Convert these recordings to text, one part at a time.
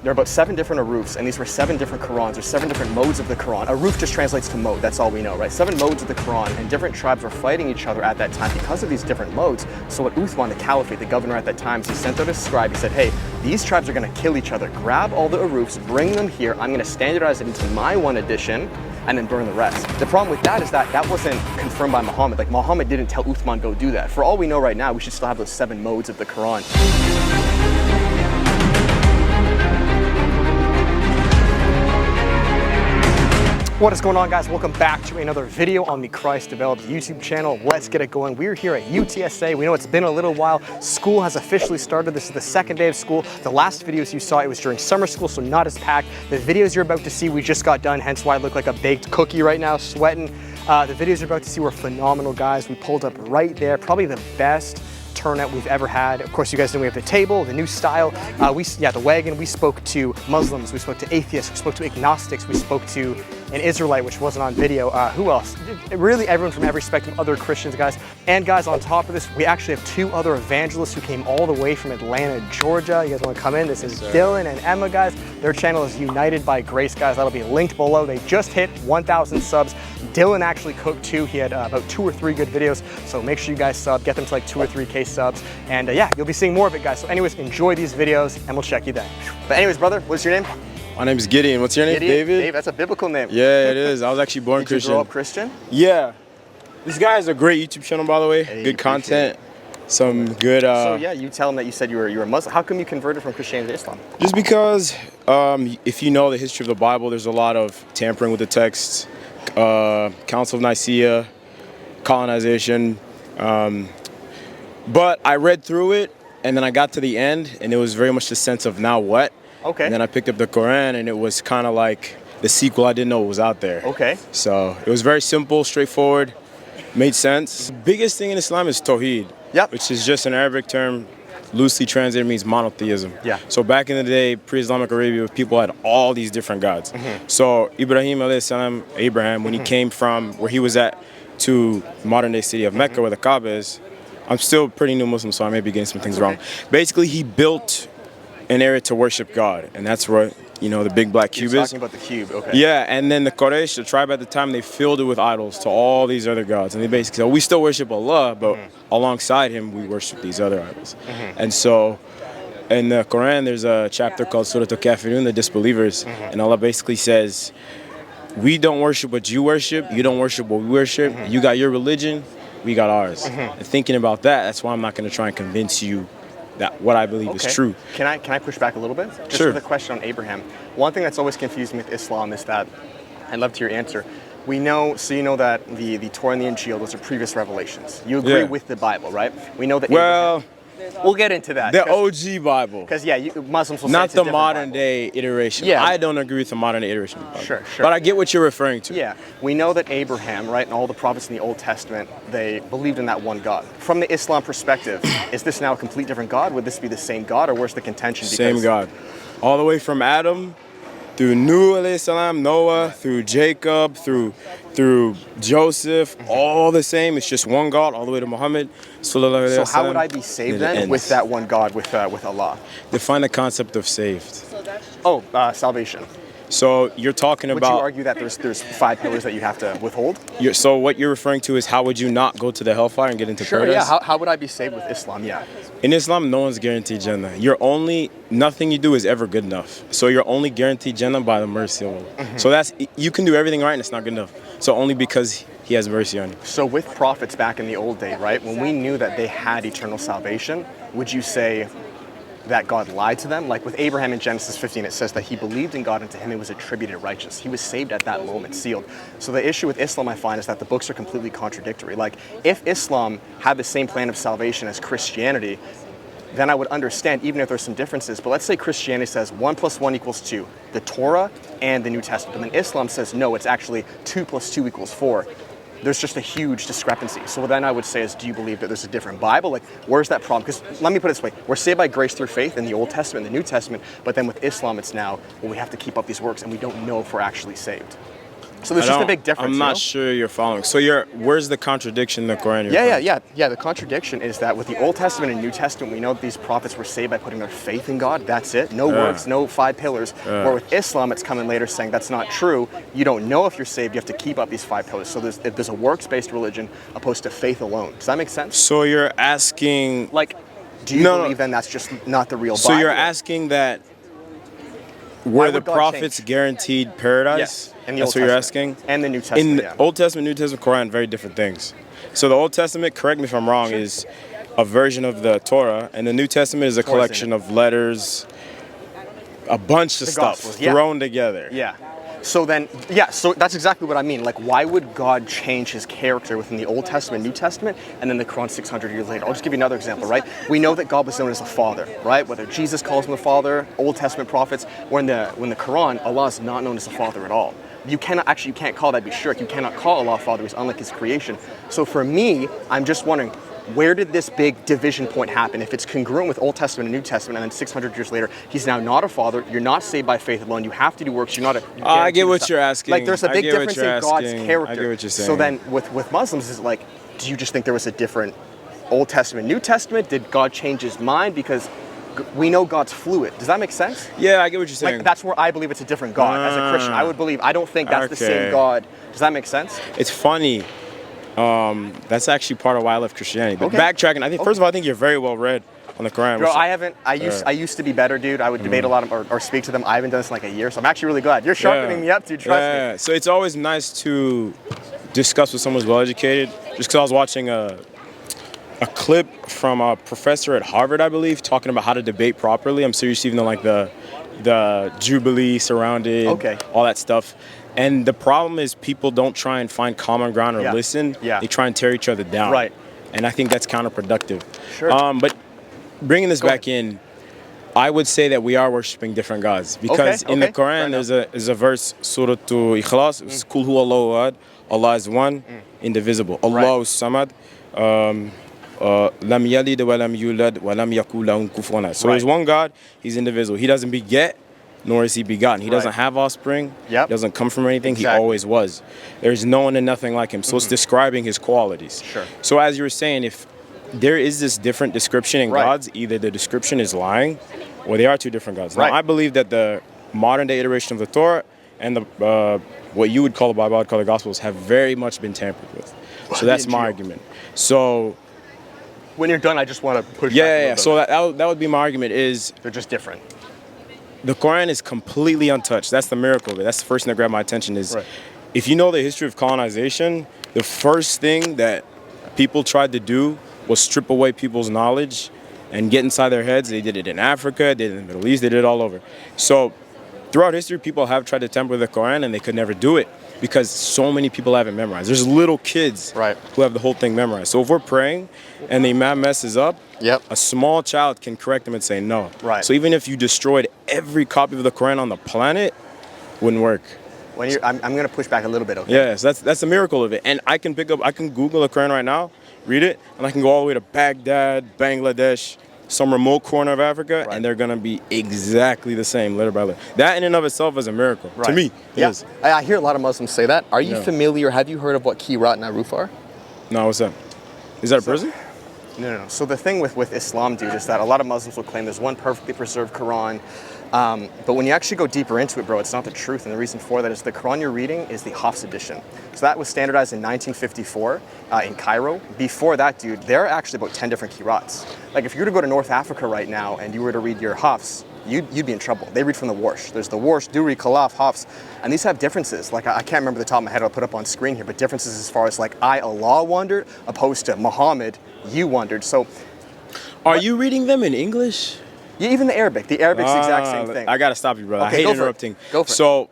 There are about 7 different arufs, and these were 7 different Qurans, or 7 different modes of the Quran. Aruf just translates to mode, that's all we know, right? 7 modes of the Quran, and different tribes were fighting each other at that time because of these different modes. So what Uthman, the caliphate, the governor at that time, he sent out a scribe, he said, hey, these tribes are gonna kill each other. Grab all the arufs, bring them here, I'm gonna standardize it into my one edition, and then burn the rest. The problem with that is that that wasn't confirmed by Muhammad. Like, Muhammad didn't tell Uthman, go do that. For all we know right now, we should still have those 7 modes of the Quran. What is going on, guys? Welcome back to another video on the Christ Develops YouTube channel. Let's get it going. We're here at UTSA. We know it's been a little while. School has officially started. This is the 2nd day of school. The last videos you saw, it was during summer school, so not as packed. The videos you're about to see, we just got done, hence why I look like a baked cookie right now, sweating. The videos you're about to see were phenomenal, guys. We pulled up right there, probably the best turnout we've ever had. Of course, you guys know we have the table, the new style. The wagon. We spoke to Muslims, we spoke to atheists, we spoke to agnostics, we spoke to an Israelite, which wasn't on video. Who else? Really everyone from every spectrum, other Christians, guys. And guys, on top of this, we actually have 2 other evangelists who came all the way from Atlanta, Georgia. You guys want to come in? This is Dylan and Emma, guys. Their channel is United by Grace, guys. That'll be linked below. They just hit 1,000 subs. Dylan actually cooked too. He had about 2 or 3 good videos. So make sure you guys sub, get them to like 2 or 3K subs. And yeah, you'll be seeing more of it, guys. So anyways, enjoy these videos and we'll check you then. But anyways, brother, what's your name? My name is Gideon. What's your name? Gideon? David? Dave, that's a biblical name. Yeah, it is. I was actually born Christian. Did you grow up Christian? Yeah. This guy has a great YouTube channel, by the way. Hey, good content. Some good... So yeah, you tell him that you said you were a Muslim. How come you converted from Christianity to Islam? Just because if you know the history of the Bible, there's a lot of tampering with the text, Council of Nicaea, colonization. But I read through it, and then I got to the end, and it was very much the sense of now what? Okay. And then I picked up the Quran, and it was kind of like the sequel I didn't know was out there. Okay. So it was very simple, straightforward, made sense. The biggest thing in Islam is Tawheed, which is just an Arabic term, loosely translated means monotheism. Yeah. So back in the day, pre-Islamic Arabia, people had all these different gods. So Ibrahim alayhi salam, Abraham, when he came from where he was at to modern day city of Mecca, where the Kaaba is, I'm still pretty new Muslim, so I may be getting some things wrong. Basically, he built an area to worship God, and that's what, you know, the big black cube is. You're talking about the cube, okay. Yeah, and then the Quraysh, the tribe at the time, they filled it with idols to all these other gods. And they basically said, we still worship Allah, but alongside him, we worship these other idols. And so, in the Quran, there's a chapter called Surah Al-Kafirun, the disbelievers, and Allah basically says, we don't worship what you worship, you don't worship what we worship, you got your religion, we got ours. And thinking about that, that's why I'm not going to try and convince you that what I believe is true. Can I push back a little bit? Just Sure. for the question on Abraham. One thing that's always confused me with Islam is that, I'd love to hear your answer. We know, so you know that the Torah and the Injil, those are previous revelations. You agree with the Bible, right? We know that Abraham, we'll get into that. The OG Bible. Because yeah, Muslims will say not it's a the different modern Bible. day iteration. Yeah. I don't agree with the modern day iteration of the Bible. Sure. But I get what you're referring to. Yeah, we know that Abraham, right, and all the prophets in the Old Testament, they believed in that one God. From the Islam perspective, is this now a complete different God? Would this be the same God, or where's the contention? Same God. All the way from Adam, through Nuh alayhi salam, Noah, through Jacob, through Joseph, all the same. It's just one God, all the way to Muhammad. So how would I be saved then with that one God, with Allah? Define the concept of saved. Oh, salvation. So you're talking Would you about... argue that there's 5 pillars that you have to withhold? So what you're referring to is how would you not go to the hellfire and get into paradise? Yeah. How would I be saved with Islam? Yeah. In Islam, no one's guaranteed Jannah. Nothing you do is ever good enough. So you're only guaranteed Jannah by the mercy of Allah. So you can do everything right and it's not good enough. So only because He has mercy on you. So with prophets back in the old day, right, when we knew that they had eternal salvation, would you say that God lied to them? Like with Abraham in Genesis 15, it says that he believed in God and to him it was attributed righteous. He was saved at that moment, sealed. So the issue with Islam, I find, is that the books are completely contradictory. Like if Islam had the same plan of salvation as Christianity, then I would understand, even if there's some differences. But let's say Christianity says 1 + 1 = 2, the Torah and the New Testament. And then Islam says, no, it's actually 2 + 2 = 4. There's just a huge discrepancy. So then I would say is, do you believe that there's a different Bible? Like, where's that problem? Because let me put it this way, we're saved by grace through faith in the Old Testament and the New Testament, but then with Islam it's now, well, we have to keep up these works and we don't know if we're actually saved. So there's just a big difference. I'm not sure you're following. So where's the contradiction in the Quran? Yeah. The contradiction is that with the Old Testament and New Testament, we know that these prophets were saved by putting their faith in God. That's it. No works, no 5 pillars. Where with Islam, it's coming later saying that's not true. You don't know if you're saved. You have to keep up these 5 pillars. So there's a works-based religion opposed to faith alone. Does that make sense? So you're asking, like, do you believe then that's just not the real Bible? So you're asking that were the prophets guaranteed paradise? Yes. In the That's Old what you're Testament. asking? And the New Testament, In the Old Testament, New Testament, Quran, very different things. So the Old Testament, correct me if I'm wrong, is a version of the Torah, and the New Testament is a collection of letters, a bunch of stuff thrown together. Yeah. So so that's exactly what I mean. Like, why would God change his character within the Old Testament, New Testament, and then the Quran 600 years later? I'll just give you another example, right? We know that God was known as a father, right? Whether Jesus calls him a father, Old Testament prophets, or in the Quran, Allah is not known as a father at all. You can't call that be shirk. You cannot call Allah a father. He's unlike his creation. So for me, I'm just wondering, where did this big division point happen? If it's congruent with Old Testament and New Testament, and then 600 years later, he's now not a father, you're not saved by faith alone, you have to do works, I get what you're asking. Like, there's a big difference in God's character. I get what you're saying. So then, with Muslims, is like, do you just think there was a different Old Testament, New Testament? Did God change his mind? Because we know God's fluid. Does that make sense? Yeah, I get what you're saying. Like, that's where I believe it's a different God. As a Christian, I don't think that's the same God. Does that make sense? It's funny. That's actually part of why I left Christianity. But backtracking, I think first of all, I think you're very well read on the Quran. Bro, I used to be better, dude. I would debate a lot or speak to them. I haven't done this in like a year, so I'm actually really glad. You're sharpening me up, dude. Trust me. So it's always nice to discuss with someone who's well educated. Just because I was watching a clip from a professor at Harvard, I believe, talking about how to debate properly. I'm serious, even though like the Jubilee surrounded, all that stuff. And the problem is people don't try and find common ground or listen. They try and tear each other down. Right. And I think that's counterproductive. Sure. But bringing this back in, I would say that we are worshiping different gods. Because in the Quran, there's a verse, Surah Ikhlas, it's Kul Hu Allahu Ahad, Allah is one, indivisible. Allahu Samad, Lam Yalid wa Lam Yulad wa Lam Yakul Lahu Kufuwan Ahad. So there's one God, he's indivisible. He doesn't beget, nor is he begotten. He doesn't have offspring. He doesn't come from anything. He always was. There's no one and nothing like him. So it's describing his qualities. Sure. So as you were saying, if there is this different description in gods, either the description is lying or they are two different gods. Now, I believe that the modern day iteration of the Torah and the what you would call the Bible, I would call the Gospels, have very much been tampered with. So that's my argument. So when you're done, I just want to push back. So that would be my argument is they're just different. The Quran is completely untouched. That's the miracle of it. That's the first thing that grabbed my attention is if you know the history of colonization, the first thing that people tried to do was strip away people's knowledge and get inside their heads. They did it in Africa, they did it in the Middle East, they did it all over. So throughout history, people have tried to tamper with the Quran and they could never do it because so many people have it memorized. There's little kids who have the whole thing memorized. So if we're praying and the imam messes up, a small child can correct them and say no. So even if you destroyed every copy of the Quran on the planet, wouldn't work. I'm going to push back a little bit, okay? Yes, that's the miracle of it. And I can Google the Quran right now, read it, and I can go all the way to Baghdad, Bangladesh, some remote corner of Africa, and they're going to be exactly the same, letter by letter. That in and of itself is a miracle. To me, it is. I hear a lot of Muslims say that. Are you familiar, have you heard of what Qirat and Aruf are? No, what's that? Is that a person? No. So the thing with Islam, dude, is that a lot of Muslims will claim there's one perfectly preserved Quran. But when you actually go deeper into it, bro, it's not the truth. And the reason for that is the Quran you're reading is the Hafs edition. So that was standardized in 1954 in Cairo. Before that, dude, there are actually about 10 different Qirats. Like if you were to go to North Africa right now and you were to read your Hafs, you'd be in trouble. They read from the Warsh. There's the Warsh, Duri, Khalaf, Hafs, and these have differences. Like I can't remember the top of my head, I'll put up on screen here, but differences as far as like Allah wondered opposed to Muhammad, you wondered. So are you reading them in English? Yeah, even the Arabic's the exact same thing. I gotta stop you, brother. Okay, I hate interrupting. Go for it. So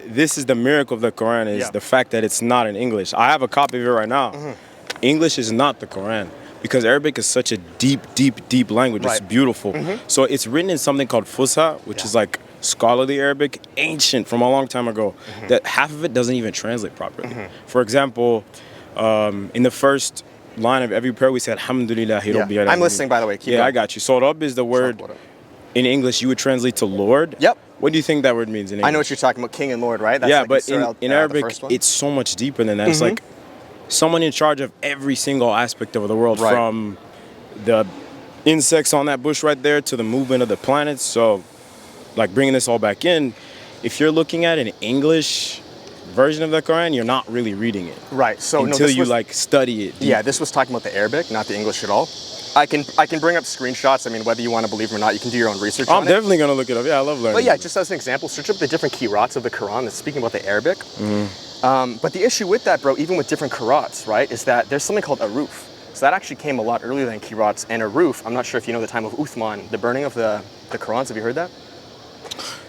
this is the miracle of the Quran is the fact that it's not in English. I have a copy of it right now. English is not the Quran because Arabic is such a deep language. It's beautiful. So it's written in something called Fusha, which is like scholarly Arabic, ancient from a long time ago. That half of it doesn't even translate properly. For example, in the first line of every prayer we said Alhamdulillahi Rabbil Alamin. I'm listening, by the way. I got you. So Rabb is the word in English you would translate to Lord. Yep. What do you think that word means in English? I know what you're talking about, king and lord, right? That's yeah, like but Israel, in the Arabic, first one. it's so much deeper than that. It's like someone in charge of every single aspect of the world, Right. from the insects on that bush right there to the movement of the planets. So, like, bringing this all back in, if you're looking at an English version of the Quran, you're not really reading it. Right. So until this you was, like study it. Yeah, this was talking about the Arabic, not the English at all. I can bring up screenshots. I mean, whether you want to believe them or not, you can do your own research on I'm definitely gonna look it up. Yeah, I love learning. But yeah, just as an example, search up the different qirats of the Quran that's speaking about the Arabic. But the issue with that, bro, even with different qirats, right, is that there's something called aruf. So that actually came a lot earlier than qirats. And aruf, I'm not sure if you know the time of Uthman, the burning of the Qurans. Have you heard that?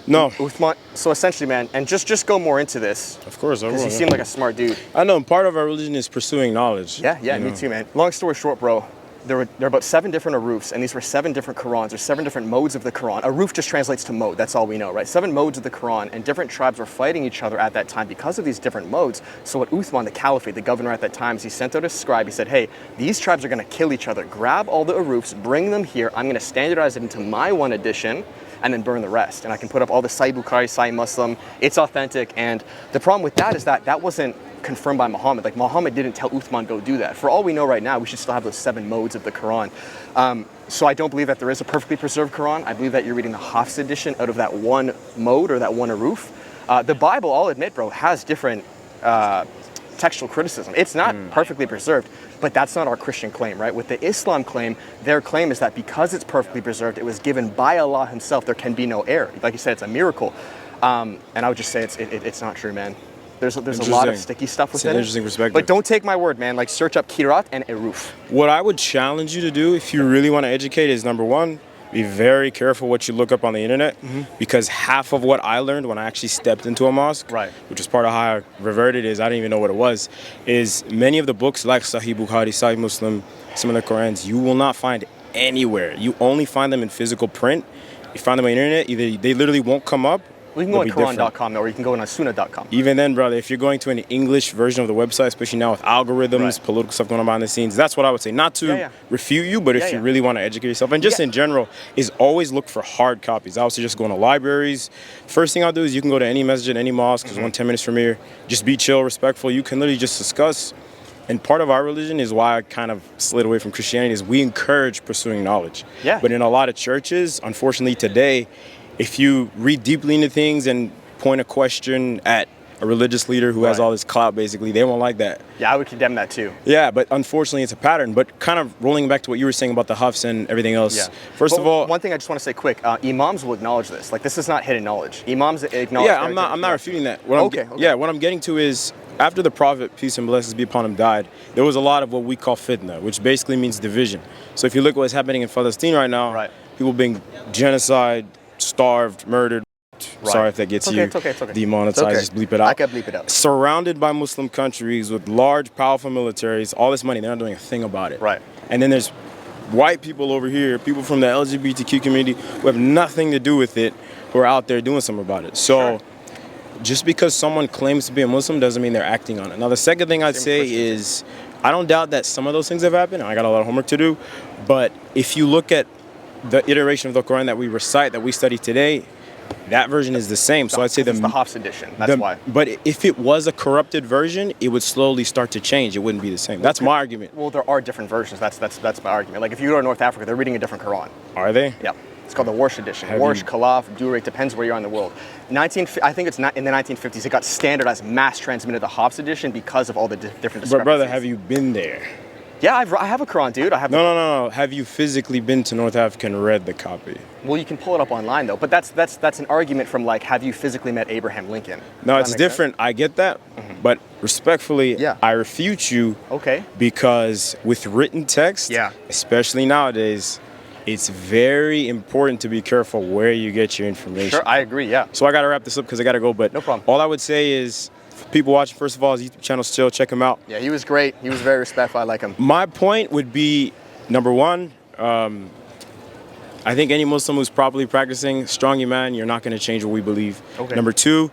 No. Uthman. So essentially, man, and just go more into this. Of course, I will. Because you seem like a smart dude. I know. Part of our religion is pursuing knowledge. Yeah, me too, man. Long story short, bro, there were about 7 different arufs, and these were 7 different Qurans, or 7 different modes of the Quran. Aruf just translates to mode, that's all we know, right? 7 modes of the Quran, and different tribes were fighting each other at that time because of these different modes. So what Uthman, the caliphate, the governor at that time, he sent out a scribe, he said, hey, these tribes are gonna kill each other. Grab all the arufs, bring them here, I'm gonna standardize it into my one edition, and then burn the rest. And I can put up all the Sahih Bukhari, Sahih Muslim, it's authentic. And the problem with that is that wasn't confirmed by Muhammad. Like, Muhammad didn't tell Uthman go do that. For all we know right now, we should still have those 7 modes of the Quran. So I don't believe that there is a perfectly preserved Quran. I believe that you're reading the Hafs edition out of that one mode or that one aruf. The Bible, I'll admit, bro, has different textual criticism. It's not perfectly preserved, but that's not our Christian claim, right? With the Islam claim, their claim is that because it's perfectly preserved, it was given by Allah himself, there can be no error. Like you said, it's a miracle. And I would just say it's not true, man. There's a lot of sticky stuff within it. Interesting perspective. But don't take my word, man. Like, search up Kirat and Eruf. What I would challenge you to do if you really want to educate is, number one, be very careful what you look up on the internet, because half of what I learned when I actually stepped into a mosque, Right. which is part of how I reverted, is I didn't even know what it was, is many of the books like Sahih Bukhari, Sahih Muslim, some of the Qurans, you will not find anywhere. You only find them in physical print. You find them on the internet, either they literally won't come up. Well, you can go on Quran.com, or you can go on Sunnah.com. Even then, brother, if you're going to an English version of the website, especially now with algorithms, Right. political stuff going on behind the scenes, that's what I would say. Not to refute you, but if you really want to educate yourself, and just in general, is always look for hard copies. I would suggest going to libraries. First thing I'll do is you can go to any masjid, any mosque, there's 10 minutes from here. Just be chill, respectful. You can literally just discuss. And part of our religion is why I kind of slid away from Christianity, is we encourage pursuing knowledge. Yeah. But in a lot of churches, unfortunately today, if you read deeply into things and point a question at a religious leader who has all this clout, basically, they won't like that. Yeah, I would condemn that too. Yeah, but unfortunately it's a pattern. But kind of rolling back to what you were saying about the Hafs and everything else. Yeah. First of all, one thing I just want to say quick, imams will acknowledge this. Like, this is not hidden knowledge. Imams acknowledge. yeah, I'm not refuting that. What what I'm getting to is, after the Prophet, peace and blessings be upon him, died, there was a lot of what we call fitna, which basically means division. So if you look at what's happening in Palestine right now, people being genocide, starved, murdered. Sorry if that gets you demonetized, just bleep it out. I can bleep it out. Surrounded by Muslim countries with large, powerful militaries, all this money, they're not doing a thing about it. Right. And then there's white people over here, people from the LGBTQ community who have nothing to do with it, who are out there doing something about it. So just because someone claims to be a Muslim doesn't mean they're acting on it. Now, the second thing I'd say is, I don't doubt that some of those things have happened. I got a lot of homework to do. But if you look at the iteration of the Quran that we recite, that we study today, that version is the same. So I'd say it's the Hafs edition. That's why. But if it was a corrupted version, it would slowly start to change. It wouldn't be the same. That's my argument. Well, there are different versions. That's my argument. Like, if you go to North Africa, they're reading a different Quran. Are they? Yeah. It's called the Warsh edition. Warsh, Khalaf, Durek, depends where you are in the world. I think it's not in the 1950s. It got standardized, mass transmitted the Hafs edition because of all the different discrepancies. But brother, have you been there? Yeah, I have a Quran, dude. I have. No. Have you physically been to North Africa and read the copy? Well, you can pull it up online though. But that's an argument from, like, have you physically met Abraham Lincoln? No, it's different. I get that, but respectfully, I refute you. Okay. Because with written text, especially nowadays, it's very important to be careful where you get your information. Sure, I agree. Yeah. So I got to wrap this up because I got to go. But no problem. All I would say is, people watching, first of all, his YouTube channel, still check him out. Yeah, he was great. He was very respectful. I like him. My point would be, number one, I think any Muslim who's properly practicing strong iman, you're not going to change what we believe. Okay. Number two,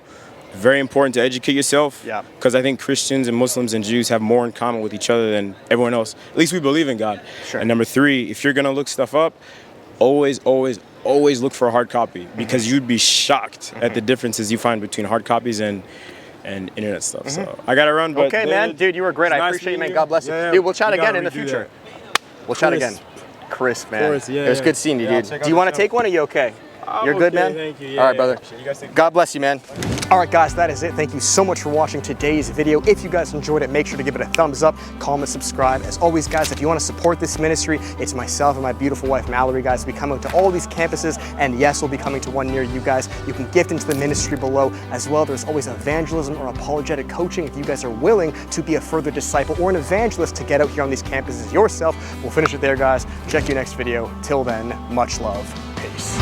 very important to educate yourself. Yeah. Because I think Christians and Muslims and Jews have more in common with each other than everyone else. At least we believe in God. Sure. And number three, if you're going to look stuff up, always look for a hard copy, because you'd be shocked at the differences you find between hard copies and internet stuff. So I gotta run, but okay, man, dude, you were great. I appreciate you, man. God bless you. Yeah, dude, we'll chat again in the future. We'll chat again. Chris, man. Chris, yeah, it was good seeing you, dude. Do you want to take one? Or you okay? You're good, man? Thank you. Yeah, all right, brother. You guys take God bless you, man. All right, guys, that is it. Thank you so much for watching today's video. If you guys enjoyed it, make sure to give it a thumbs up, comment, subscribe. As always, guys, if you want to support this ministry, it's myself and my beautiful wife, Mallory, guys. We'll be coming to all these campuses, and yes, we'll be coming to one near you guys. You can gift into the ministry below. As well, there's always evangelism or apologetic coaching if you guys are willing to be a further disciple or an evangelist to get out here on these campuses yourself. We'll finish it there, guys. Check you next video. Till then, much love. Peace.